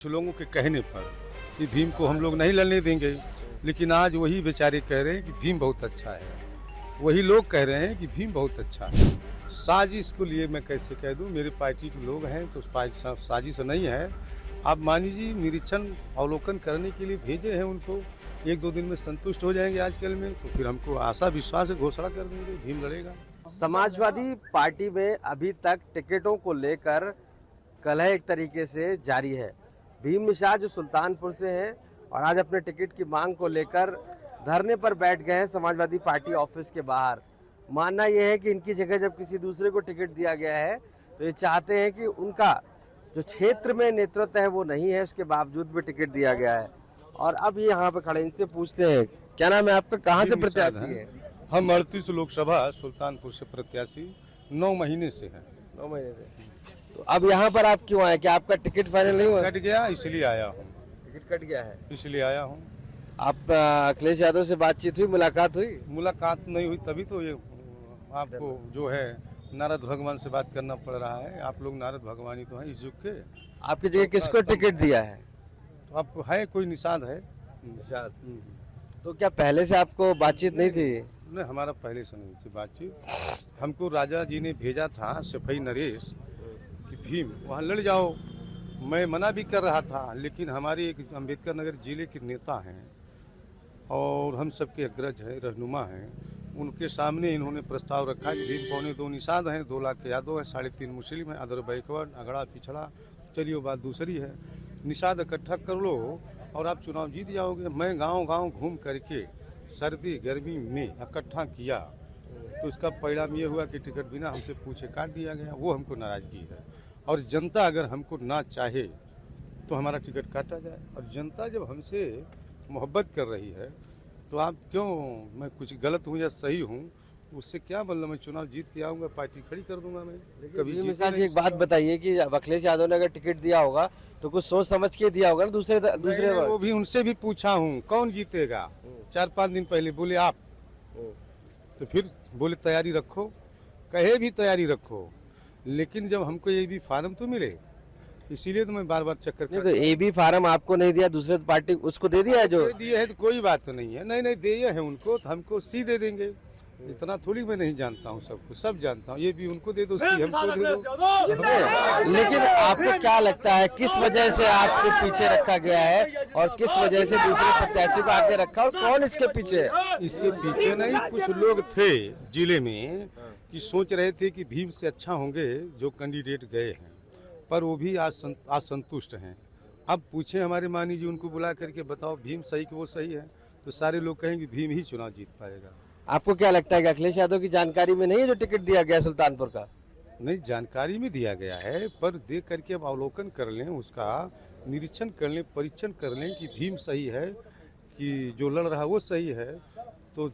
कुछ लोगों के कहने पर कि भीम को हम लोग नहीं लड़ने देंगे, लेकिन आज वही बेचारे कह रहे हैं कि भीम बहुत अच्छा है। वही लोग कह रहे हैं कि भीम बहुत अच्छा है। साजिश को लिए मैं कैसे कह दूं, मेरे पार्टी के लोग हैं तो साजिश नहीं है। आप मान लीजिए निरीक्षण अवलोकन करने के लिए भेजे हैं उनको, एक दो दिन में संतुष्ट हो जाएंगे आजकल में, तो फिर हमको आशा विश्वास से घोषणा कर देंगे भीम लड़ेगा। समाजवादी पार्टी में अभी तक टिकटों को लेकर कलह एक तरीके से जारी है। भीम निषाद जो सुल्तानपुर से हैं और आज अपने टिकट की मांग को लेकर धरने पर बैठ गए हैं समाजवादी पार्टी ऑफिस के बाहर। मानना यह है कि इनकी जगह जब किसी दूसरे को टिकट दिया गया है तो ये चाहते हैं कि उनका जो क्षेत्र में नेतृत्व है वो नहीं है, उसके बावजूद भी टिकट दिया गया है। और अब ये यहाँ पे खड़े, इनसे पूछते हैं क्या नाम है आपका, कहाँ से प्रत्याशी है? हम 38 लोकसभा सुल्तानपुर से प्रत्याशी 9 महीने से हैं। 9 महीने से। तो अब यहाँ पर आप क्यों आए? क्या आपका टिकट फाइनल नहीं हुआ? कट गया इसलिए आया हूँ। टिकट कट गया है इसलिए आया हूँ। आप अखिलेश यादव से बातचीत हुई, मुलाकात हुई? मुलाकात नहीं हुई, तभी तो ये आपको जो है नारद भगवान से बात करना पड़ रहा है। आप लोग नारद भगवान ही तो हैं इस युग के। आपकी जगह किसको टिकट दिया है? तो आप है कोई निषाद है? निषाद। तो क्या पहले से आपको बातचीत नहीं थी? नहीं, हमारा पहले से नहीं थी बातचीत। हमको राजा जी ने भेजा था सफाई नरेश कि भीम वहाँ लड़ जाओ। मैं मना भी कर रहा था, लेकिन हमारे एक अम्बेडकर नगर जिले के नेता हैं और हम सबके अग्रज हैं, रहनुमा हैं, उनके सामने इन्होंने प्रस्ताव रखा कि भीम 2.25 निषाद हैं, 2 लाख यादव हैं, 3.5 मुस्लिम हैं, अदर बैकवर्ड अगड़ा पिछड़ा। चलिए वो बात दूसरी है। निषाद इकट्ठा कर लो और आप चुनाव जीत जाओगे। मैं गांव-गांव घूम करके सर्दी गर्मी में इकट्ठा किया तो इसका परिणाम ये हुआ कि टिकट बिना हमसे पूछे काट दिया गया। वो हमको नाराजगी है। और जनता अगर हमको ना चाहे तो हमारा टिकट काटा जाए। और जनता जब हमसे मोहब्बत कर रही है तो आप क्यों, मैं कुछ गलत हूँ या सही हूँ उससे क्या मतलब, मैं चुनाव जीत के आऊँगा, पार्टी खड़ी कर दूंगा मैं। कभी निषाद जी एक बात बताइए कि अब अखिलेश यादव ने अगर टिकट दिया होगा तो कुछ सोच समझ के दिया होगा ना। दूसरे वो भी उनसे भी पूछा हूँ कौन जीतेगा। 4-5 दिन पहले बोले आप, तो फिर बोले तैयारी रखो, कहे भी तैयारी रखो, लेकिन जब हमको ये भी फार्म तो मिले, इसीलिए तो मैं बार बार चक्कर नहीं। तो ए बी फार्म आपको नहीं दिया, दूसरे पार्टी उसको दे दिया है। जो दिए है तो कोई बात तो नहीं है। नहीं दिए है उनको तो हमको सी दे देंगे। इतना थोड़ी मैं नहीं जानता हूँ, सब कुछ सब जानता हूँ। ये भी उनको दे दो, सी हमको दे दो। लेकिन आपको क्या लगता है किस वजह से आपको पीछे रखा गया है और किस वजह से दूसरे प्रत्याशी को आगे रखा, और कौन इसके पीछे है? इसके पीछे नहीं, कुछ लोग थे जिले में कि सोच रहे थे कि भीम से अच्छा होंगे जो कैंडिडेट गए हैं, पर वो भी असंतुष्ट हैं। अब पूछे हमारे मानी जी, उनको बुला करके बताओ भीम सही कि वो सही है, तो सारे लोग कहेंगे भीम ही चुनाव जीत पाएगा। आपको क्या लगता है कि अखिलेश यादव की जानकारी में नहीं है जो टिकट दिया गया सुल्तानपुर का? नहीं, जानकारी में दिया गया है, पर देख करके अब अवलोकन कर लें, उसका निरीक्षण कर लें, परीक्षण कर लें कि भीम सही है कि जो लड़ रहा वो सही है। तो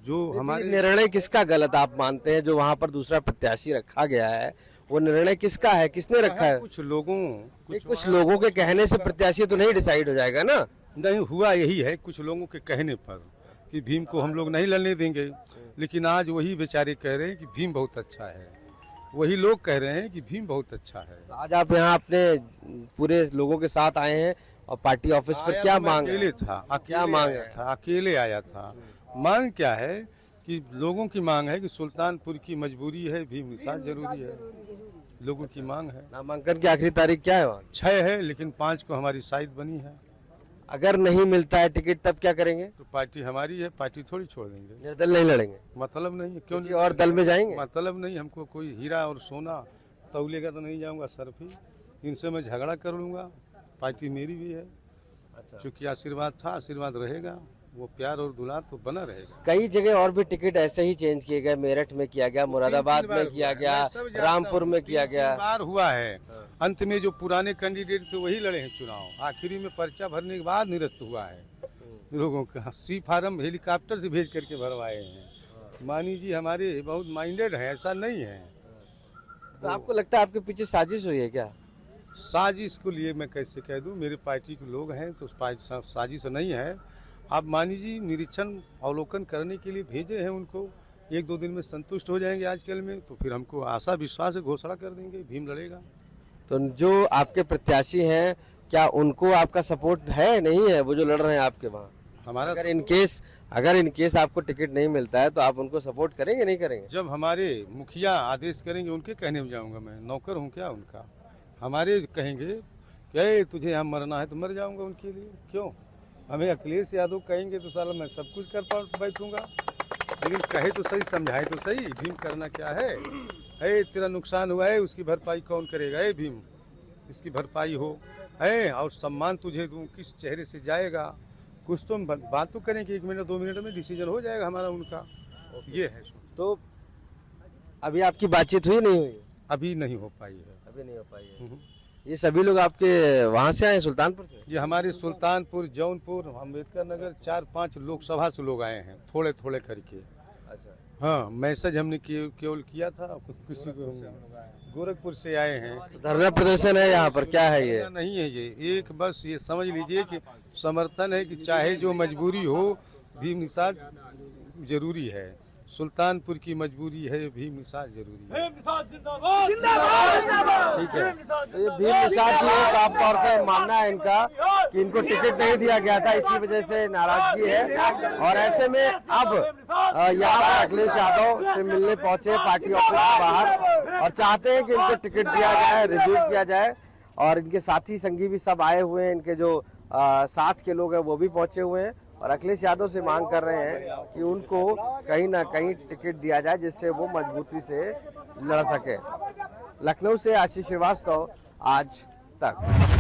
जो हमारे निर्णय किसका गलत आप मानते हैं जो वहाँ पर दूसरा प्रत्याशी रखा गया है, वो निर्णय किसका है, किसने रखा है? कुछ लोगों के कहने से प्रत्याशी तो नहीं डिसाइड हो जाएगा ना। नहीं, हुआ यही है कुछ लोगों के कहने पर कि भीम को हम लोग नहीं लड़ने देंगे, लेकिन आज वही बेचारे कह रहे हैं कि भीम बहुत अच्छा है। वही लोग कह रहे हैं कि भीम बहुत अच्छा है। आज आप यहाँ अपने पूरे लोगों के साथ आए हैं और पार्टी ऑफिस पर क्या मांग अकेले था, अकेले आया था। मांग क्या है कि लोगों की मांग है कि सुल्तानपुर की मजबूरी है, भीम निषाद जरूरी है, लोगों की मांग है। नामांकन की आखिरी तारीख क्या है? 6 है, लेकिन 5 को हमारी साइड बनी है। अगर नहीं मिलता है टिकट तब क्या करेंगे? तो पार्टी हमारी है, पार्टी थोड़ी छोड़ देंगे। निर्दल नहीं लड़ेंगे? मतलब नहीं है। क्यों किसी और दल में जाएंगे? मतलब नहीं, हमको कोई हीरा और सोना तौलेगा तो नहीं जाऊंगा सरफ ही। इनसे मैं झगड़ा कर लूंगा, पार्टी मेरी भी है। अच्छा। क्योंकि आशीर्वाद था, आशीर्वाद रहेगा, वो प्यार और दुलार तो बना रहेगा। कई जगह और भी टिकट ऐसे ही चेंज किए गए, मेरठ में किया गया, मुरादाबाद में किया गया, रामपुर में किया गया, बार हुआ है। अंत में जो पुराने कैंडिडेट थे वही लड़े हैं चुनाव। आखिरी में पर्चा भरने के बाद निरस्त हुआ है लोगों का। सी फार्म हेलीकॉप्टर से भेज करके भरवाए हैं। मानी जी हमारे बहुत माइंडेड है, ऐसा नहीं है। तो आपको लगता है आपके पीछे साजिश हुई है क्या? साजिश को लिए मैं कैसे कह दूं, मेरे पार्टी के लोग हैं तो साजिश नहीं है। आप मान लीजिए निरीक्षण अवलोकन करने के लिए भेजे हैं उनको, एक दो दिन में संतुष्ट हो जाएंगे आजकल में, तो फिर हमको आशा विश्वास से घोषणा कर देंगे भीम लड़ेगा। तो जो आपके प्रत्याशी हैं क्या उनको आपका सपोर्ट है नहीं है, वो जो लड़ रहे हैं आपके वहाँ? हमारा अगर इन केस आपको टिकट नहीं मिलता है तो आप उनको सपोर्ट करेंगे नहीं करेंगे? जब हमारे मुखिया आदेश करेंगे उनके कहने में जाऊंगा, मैं नौकर हूँ क्या उनका? हमारे कहेंगे कि तुझे यहाँ मरना है तो मर जाऊंगा उनके लिए, क्यों? हमें अखिलेश यादव कहेंगे तो साला मैं सब कुछ कर बैठूंगा, लेकिन कहे तो सही, समझाए तो सही। भीम करना क्या है? तेरा नुकसान हुआ है, उसकी भरपाई कौन करेगा? भीम, इसकी भरपाई हो है, और सम्मान तुझे दूँ, किस चेहरे से जाएगा? कुछ तो बात तो करें कि 1 मिनट 2 मिनट में डिसीजन हो जाएगा हमारा उनका। ये है। तो अभी आपकी बातचीत हुई नहीं हुई? अभी नहीं हो पाई है। अभी नहीं हो पाई है। ये सभी लोग आपके वहाँ से आए, सुल्तानपुर से? ये हमारे सुल्तानपुर, जौनपुर, अम्बेडकर नगर 4-5 लोकसभा से लोग आए हैं, थोड़े थोड़े करके। अच्छा। हाँ, मैसेज हमने केवल किया था, किसी को गोरखपुर से आए हैं। धरना प्रदर्शन है यहाँ पर, क्या है ये? नहीं है ये, एक बस ये समझ लीजिए कि समर्थन है कि चाहे जो मजबूरी हो, भीम निषाद जरूरी है। सुल्तानपुर की मजबूरी है, भीम निषाद जरूरी है। ठीक है, तो ये भीम निषाद जी है, साफ तौर से मानना है इनका कि इनको टिकट नहीं दिया गया था, इसी वजह से नाराजगी है। और ऐसे में अब यहाँ पर अखिलेश यादव से मिलने पहुंचे पार्टी ऑफिस के बाहर और चाहते हैं कि इनको टिकट दिया जाए, रिव्यू किया जाए। और इनके साथी संगी भी सब आए हुए हैं, इनके जो साथ के लोग हैं वो भी पहुंचे हुए हैं और अखिलेश यादव से मांग कर रहे हैं कि उनको कहीं ना कहीं टिकट दिया जाए जिससे वो मजबूती से लड़ सके। लखनऊ से आशीष श्रीवास्तव, आज तक।